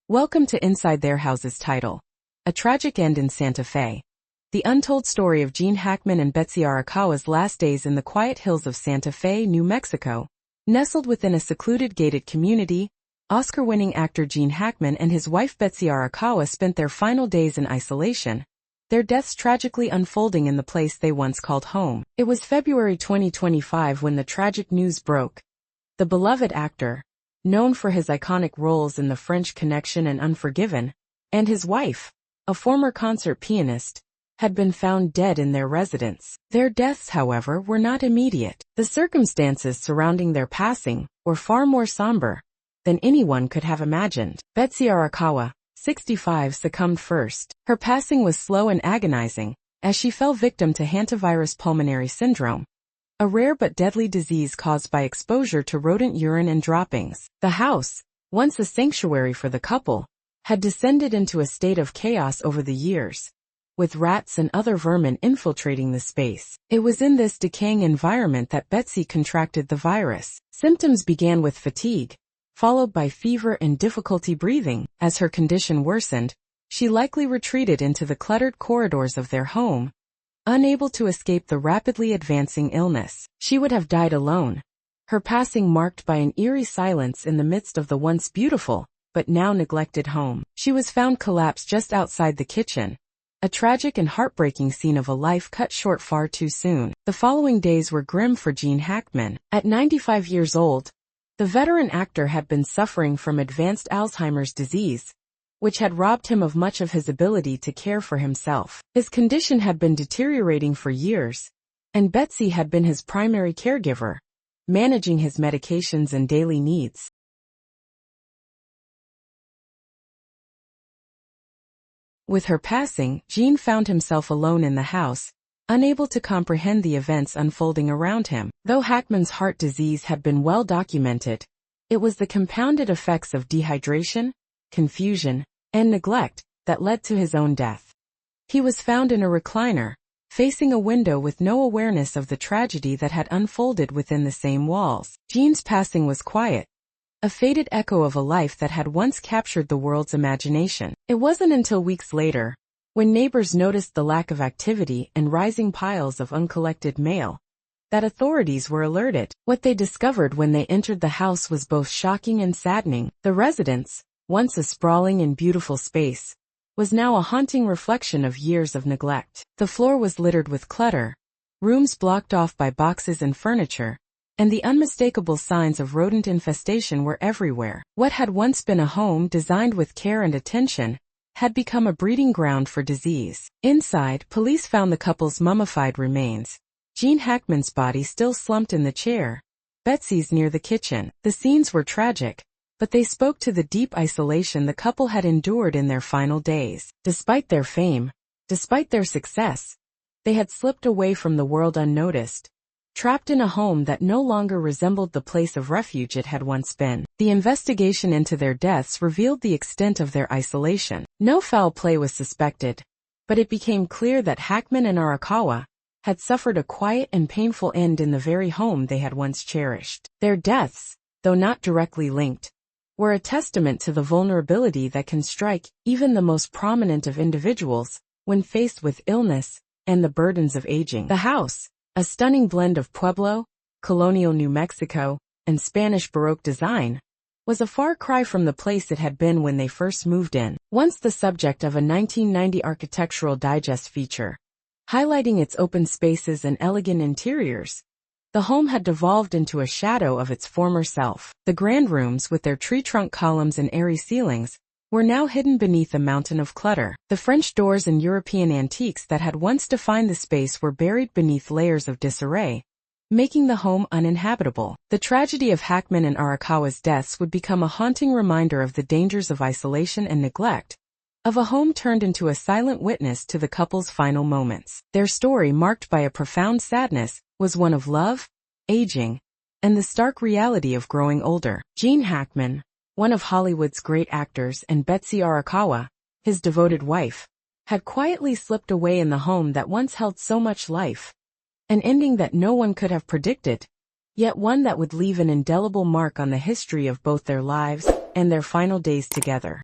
Welcome to Inside Their Houses title. A Tragic End in Santa Fe. The untold story of Gene Hackman and Betsy Arakawa's last days in the quiet hills of Santa Fe, New Mexico. Nestled within a secluded gated community, Oscar-winning actor Gene Hackman and his wife Betsy Arakawa spent their final days in isolation, their deaths tragically unfolding in the place they once called home. It was February 2025 when the tragic news broke. The beloved actor, known for his iconic roles in The French Connection and Unforgiven, and his wife, a former concert pianist, had been found dead in their residence. Their deaths, however, were not immediate. The circumstances surrounding their passing were far more somber than anyone could have imagined. Betsy Arakawa, 65, succumbed first. Her passing was slow and agonizing, as she fell victim to hantavirus pulmonary syndrome, a rare but deadly disease caused by exposure to rodent urine and droppings. The house, once a sanctuary for the couple, had descended into a state of chaos over the years, with rats and other vermin infiltrating the space. It was in this decaying environment that Betsy contracted the virus. Symptoms began with fatigue, followed by fever and difficulty breathing. As her condition worsened, she likely retreated into the cluttered corridors of their home, unable to escape the rapidly advancing illness. She would have died alone, her passing marked by an eerie silence in the midst of the once beautiful, but now neglected home. She was found collapsed just outside the kitchen, a tragic and heartbreaking scene of a life cut short far too soon. The following days were grim for Gene Hackman. At 95 years old, the veteran actor had been suffering from advanced Alzheimer's disease, which had robbed him of much of his ability to care for himself. His condition had been deteriorating for years, and Betsy had been his primary caregiver, managing his medications and daily needs. With her passing, Gene found himself alone in the house, unable to comprehend the events unfolding around him. Though Hackman's heart disease had been well documented, it was the compounded effects of dehydration, confusion, and neglect that led to his own death. He was found in a recliner, facing a window with no awareness of the tragedy that had unfolded within the same walls. Gene's passing was quiet, a faded echo of a life that had once captured the world's imagination. It wasn't until weeks later, when neighbors noticed the lack of activity and rising piles of uncollected mail, that authorities were alerted. What they discovered when they entered the house was both shocking and saddening. The residence, once a sprawling and beautiful space, was now a haunting reflection of years of neglect. The floor was littered with clutter, rooms blocked off by boxes and furniture, and the unmistakable signs of rodent infestation were everywhere. What had once been a home designed with care and attention had become a breeding ground for disease. Inside, police found the couple's mummified remains, Gene Hackman's body still slumped in the chair, Betsy's near the kitchen. The scenes were tragic, but they spoke to the deep isolation the couple had endured in their final days. Despite their fame, despite their success, they had slipped away from the world unnoticed, trapped in a home that no longer resembled the place of refuge it had once been. The investigation into their deaths revealed the extent of their isolation. No foul play was suspected, but it became clear that Hackman and Arakawa had suffered a quiet and painful end in the very home they had once cherished. Their deaths, though not directly linked, were a testament to the vulnerability that can strike even the most prominent of individuals when faced with illness and the burdens of aging. The house, a stunning blend of Pueblo, colonial New Mexico, and Spanish Baroque design, was a far cry from the place it had been when they first moved in. Once the subject of a 1990 Architectural Digest feature, highlighting its open spaces and elegant interiors, the home had devolved into a shadow of its former self. The grand rooms, with their tree trunk columns and airy ceilings, were now hidden beneath a mountain of clutter. The French doors and European antiques that had once defined the space were buried beneath layers of disarray, making the home uninhabitable. The tragedy of Hackman and Arakawa's deaths would become a haunting reminder of the dangers of isolation and neglect, of a home turned into a silent witness to the couple's final moments. Their story, marked by a profound sadness, was one of love, aging, and the stark reality of growing older. Gene Hackman, one of Hollywood's great actors, and Betsy Arakawa, his devoted wife, had quietly slipped away in the home that once held so much life, an ending that no one could have predicted, yet one that would leave an indelible mark on the history of both their lives and their final days together.